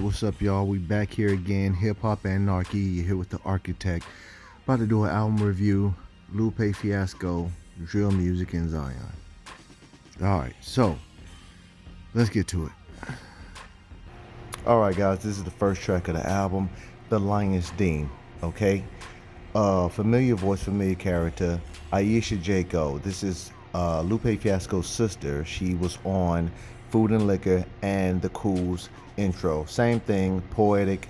what's up, y'all? We back here again, Hip Hop Anarchy. You're here with the Architect. About to do an album review, Lupe Fiasco, Drill Music in Zion. Alright, so, let's get to it. Alright, guys, this is the first track of the album, The Lion's Den, okay? Familiar voice, familiar character, Aisha Jaco. This is Lupe Fiasco's sister. She was on Food and Liquor and The Cool's intro. Same thing, poetic,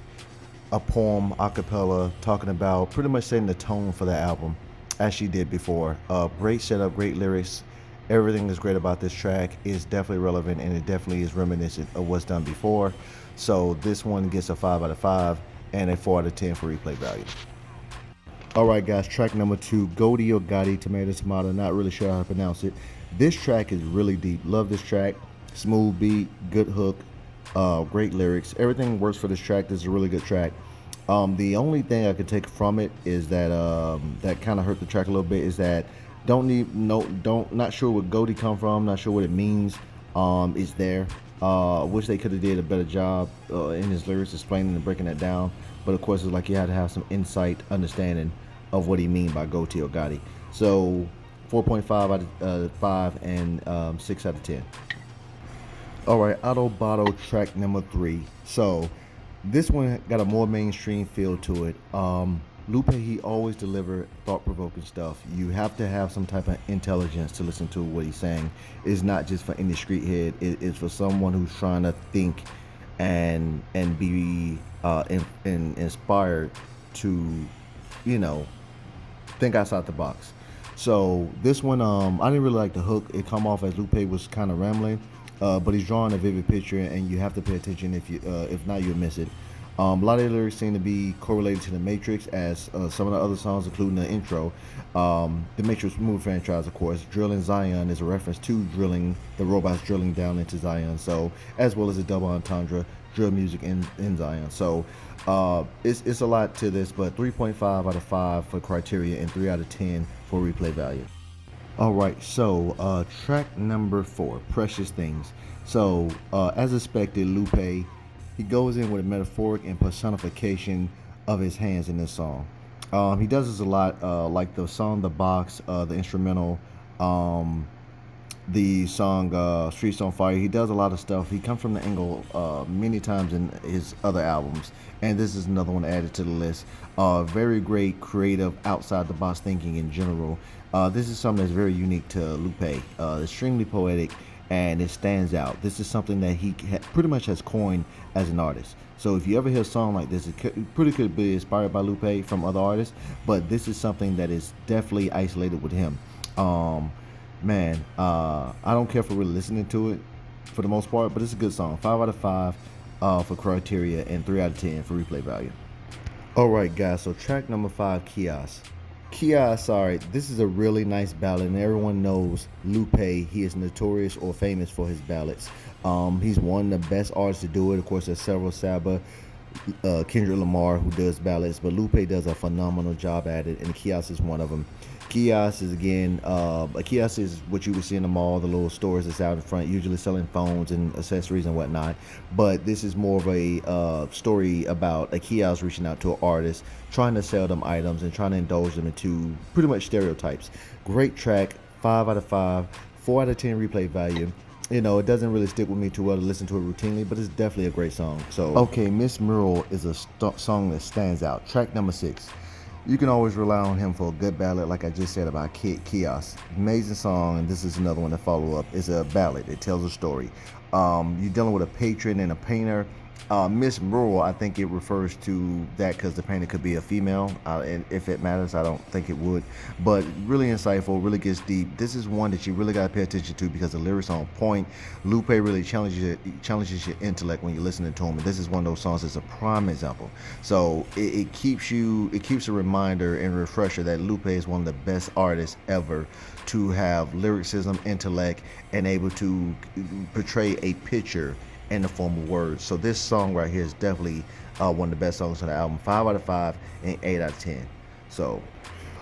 a poem, a cappella, talking about pretty much setting the tone for the album as she did before. Great setup, great lyrics. Everything that's great about this track is definitely relevant, and it definitely is reminiscent of what's done before. So this one gets a 5 out of 5 and a 4 out of 10 for replay value. Alright, guys, track number 2, To Your Gotti, Tomato, not really sure how to pronounce it. This track is really deep. Love this track. Smooth beat, good hook, great lyrics. Everything works for this track. This is a really good track. The only thing I could take from it is that that kind of hurt the track a little bit is that not sure where Gotti come from, not sure what it means. It's there. Wish they could have did a better job in his lyrics explaining and breaking that down. But of course, it's like you had to have some insight, understanding of what he mean by To Your Gotti. So 4.5 out of 5 and 6 out of 10. Alright, Autobottle, track number 3. So this one got a more mainstream feel to it. Lupe, he always deliver thought-provoking stuff. You have to have some type of intelligence to listen to what he's saying. It's not just for any street head. It's for someone who's trying to think and be inspired to, think outside the box. So this one, I didn't really like the hook. It come off as Lupe was kind of rambling, but he's drawing a vivid picture, and you have to pay attention. If not, you'll miss it. A lot of the lyrics seem to be correlated to The Matrix, as some of the other songs, including the intro. The Matrix movie franchise, of course. Drill in Zion is a reference to drilling, the robots drilling down into Zion. So, as well as a double entendre, drill music in Zion. So, it's a lot to this, but 3.5 out of 5 for criteria and 3 out of 10 for replay value. Alright, so track number 4, Precious Things. So, as expected, Lupe, he goes in with a metaphoric and personification of his hands in this song. He does this a lot, like the song The Box, the instrumental, the song Streets on Fire. He does a lot of stuff. He comes from the angle many times in his other albums, and this is another one added to the list. Very great, creative, outside the box thinking in general. This is something that's very unique to Lupe. Extremely poetic, and it stands out. This is something that he pretty much has coined as an artist. So if you ever hear a song like this, it could be inspired by Lupe from other artists, but this is something that is definitely isolated with him. I don't care for really listening to it for the most part, but it's a good song. 5 out of 5 for criteria and 3 out of 10 for replay value. Alright, guys, so track number 5, Kiosk. Kiosk, alright, this is a really nice ballad, and everyone knows Lupe. He is notorious or famous for his ballads. He's one of the best artists to do it. Of course, there's several, Saba, Kendrick Lamar, who does ballads, but Lupe does a phenomenal job at it, and Kiosk is one of them. Kiosk is, again, a kiosk is what you would see in the mall, the little stores that's out in front, usually selling phones and accessories and whatnot. But this is more of a story about a kiosk reaching out to an artist, trying to sell them items and trying to indulge them into pretty much stereotypes. Great track, 5 out of 5, 4 out of 10 replay value. It doesn't really stick with me too well to listen to it routinely, but it's definitely a great song. So, okay, Miss Mural is a song that stands out. Track number 6. You can always rely on him for a good ballad, like I just said about Kiosk. Amazing song, and this is another one to follow up. It's a ballad. It tells a story. You're dealing with a patron and a painter. Miss Mural, I think it refers to that because the painter could be a female, and if it matters, I don't think it would. But really insightful, really gets deep. This is one that you really got to pay attention to because the lyrics are on point. Lupe really challenges your intellect when you're listening to him, and this is one of those songs that's a prime example. So it keeps a reminder and refresher that Lupe is one of the best artists ever to have lyricism, intellect, and able to portray a picture in the form of words. So this song right here is definitely one of the best songs on the album. 5 out of 5 and 8 out of 10. So,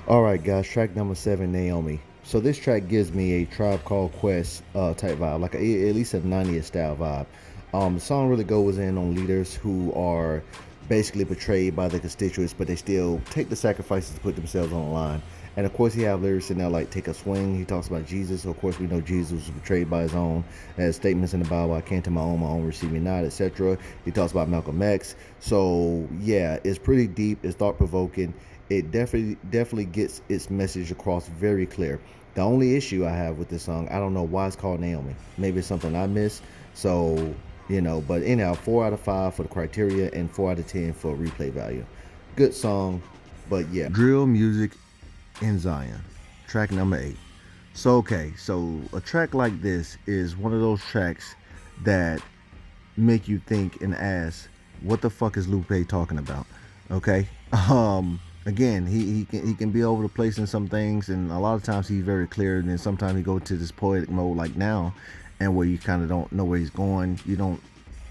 alright guys, track number 7, Naomi. So this track gives me a Tribe Called Quest type vibe, like at least a 90s style vibe. The song really goes in on leaders who are basically betrayed by their constituents, but they still take the sacrifices to put themselves on the line. And of course, he have lyrics in there like "Take a Swing." He talks about Jesus. So of course, we know Jesus was betrayed by his own. Has statements in the Bible: "I came to my own receive me not," etc. He talks about Malcolm X. So yeah, it's pretty deep. It's thought provoking. It definitely gets its message across very clear. The only issue I have with this song, I don't know why it's called Naomi. Maybe it's something I missed. So, but anyhow, 4 out of 5 for the criteria and 4 out of 10 for replay value. Good song, but yeah. Drill music in Zion, track number 8. So, okay, so a track like this is one of those tracks that make you think and ask, what the fuck is Lupe talking about? Okay. Again, he can be over the place in some things, and a lot of times he's very clear, and then sometimes he go to this poetic mode like now, and where you kind of don't know where he's going. You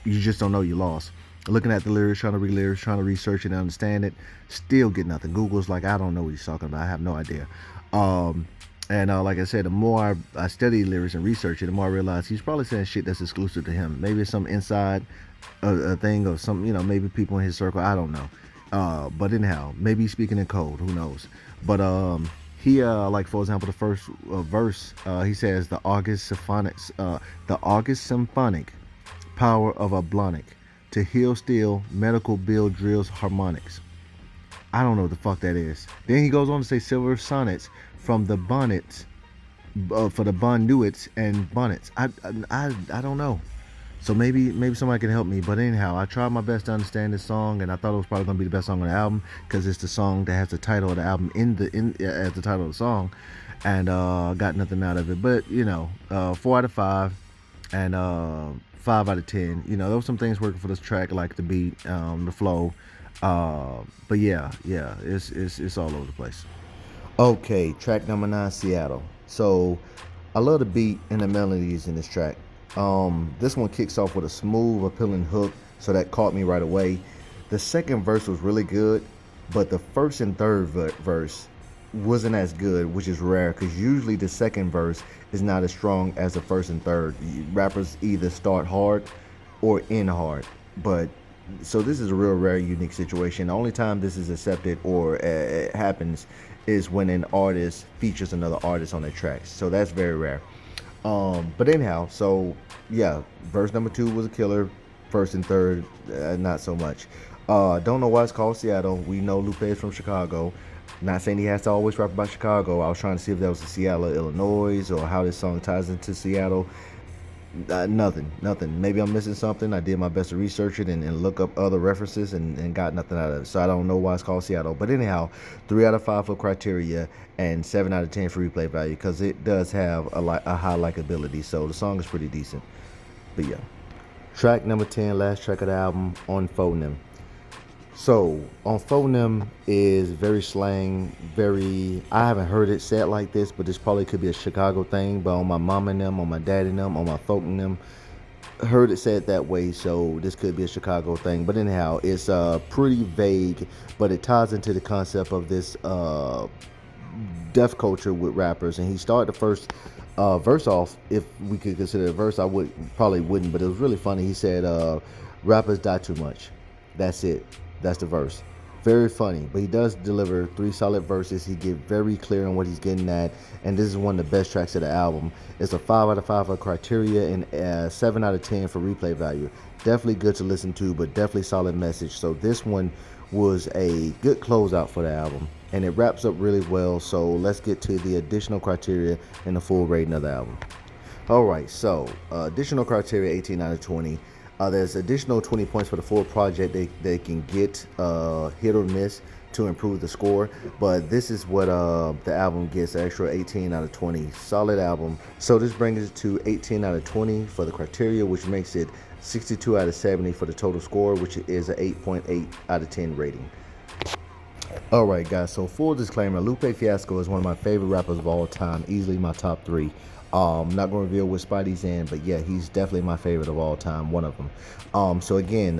just don't know you lost. Looking at the lyrics, trying to read lyrics, trying to research it and understand it, still get nothing. Google's like, I don't know what he's talking about. I have no idea. And like I said, the more I study lyrics and research it, the more I realize he's probably saying shit that's exclusive to him. Maybe it's some inside a thing or some, maybe people in his circle. I don't know. But anyhow, maybe he's speaking in code. Who knows? But he like for example, the first verse, he says the August symphonic power of a blonic to heal steel medical bill drills harmonics. I don't know what the fuck that is. Then he goes on to say silver sonnets from the bonnets for the bonduits and bonnets. I don't know. So maybe somebody can help me. But anyhow, I tried my best to understand this song, and I thought it was probably gonna be the best song on the album because it's the song that has the title of the album in as the title of the song, and got nothing out of it. But 4 out of 5, and 5 out of 10. There was some things working for this track, like the beat, the flow. But yeah, it's all over the place. Okay, track number 9, Seattle. So I love the beat and the melodies in this track. This one kicks off with a smooth, appealing hook, so that caught me right away. The second verse was really good, but the first and third verse wasn't as good, which is rare because usually the second verse is not as strong as the first and third. Rappers either start hard or end hard, but so this is a real rare, unique situation. The only time this is accepted or it happens is when an artist features another artist on their tracks. So that's very rare. But anyhow, so yeah, verse number 2 was a killer. First and third, not so much. Don't know why it's called Seattle. We know Lupe is from Chicago. Not saying he has to always rap about Chicago. I was trying to see if that was Seattle, Illinois, or how this song ties into Seattle. Nothing. Maybe I'm missing something. I did my best to research it and look up other references and got nothing out of it. So I don't know why it's called Seattle. But anyhow, 3 out of 5 for criteria and 7 out of 10 for replay value because it does have a high likability. So the song is pretty decent. But yeah. Track number 10, last track of the album, On Phonem. So On Phonem is very slang, I haven't heard it said like this, but this probably could be a Chicago thing. But on my mom and them, on my dad and them, on my folk and them, heard it said that way, so this could be a Chicago thing. But anyhow, it's pretty vague, but it ties into the concept of this deaf culture with rappers. And he started the first verse off, if we could consider it a verse. I probably wouldn't, but it was really funny. He said rappers die too much. That's it. That's the verse. Very funny, but he does deliver 3 solid verses. He get very clear on what he's getting at, and this is one of the best tracks of the album. It's a 5 out of 5 for criteria and 7 out of 10 for replay value. Definitely good to listen to, but definitely solid message. So this one was a good closeout for the album, and it wraps up really well. So let's get to the additional criteria and the full rating of the album. All right, so additional criteria 18 out of 20. There's additional 20 points for the full project they can get hit or miss to improve the score. But this is what the album gets, extra 18 out of 20. Solid album. So this brings it to 18 out of 20 for the criteria, which makes it 62 out of 70 for the total score, which is an 8.8 out of 10 rating. Alright guys, so full disclaimer, Lupe Fiasco is one of my favorite rappers of all time, easily my top 3. I'm not going to reveal which spot he's in, but yeah, he's definitely my favorite of all time, one of them. So again,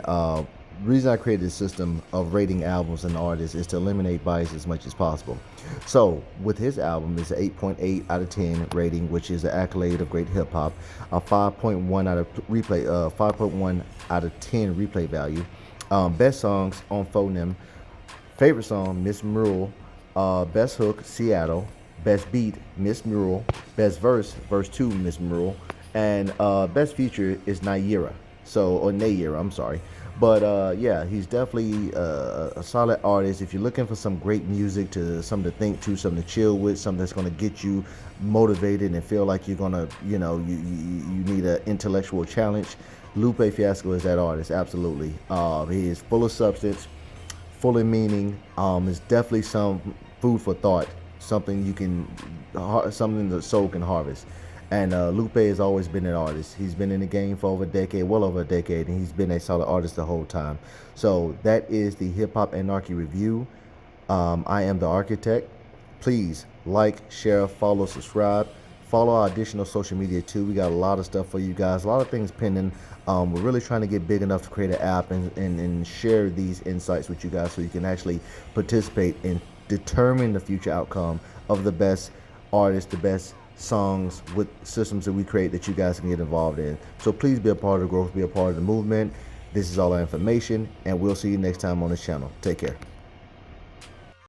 reason I created this system of rating albums and artists is to eliminate bias as much as possible. So with his album, it's an 8.8 out of 10 rating, which is an accolade of great hip hop. A 5.1 out of replay, 5.1 out of 10 replay value. Best songs on Phonem. Favorite song, Miss Mural. Best hook, Seattle. Best beat, Miss Mural. Best verse, verse 2, Miss Mural. And best feature is Naira. So, or Naira, I'm sorry. But yeah, he's definitely a solid artist. If you're looking for some great music, to something to think to, something to chill with, something that's going to get you motivated and feel like you're gonna, you need an intellectual challenge, Lupe Fiasco is that artist. Absolutely, he is full of substance, full of meaning. It's definitely some food for thought, something you can, something the soul can harvest. And Lupe has always been an artist. He's been in the game for over a decade, well over a decade, and he's been a solid artist the whole time. So that is the Hip Hop Anarchy Review. I am the architect. Please like, share, follow, subscribe. Follow our additional social media too. We got a lot of stuff for you guys, a lot of things pending. We're really trying to get big enough to create an app and share these insights with you guys so you can actually participate in determining the future outcome of the best artists, the best songs with systems that we create that you guys can get involved in. So please be a part of the growth, be a part of the movement. This is all our information, and we'll see you next time on this channel. Take care.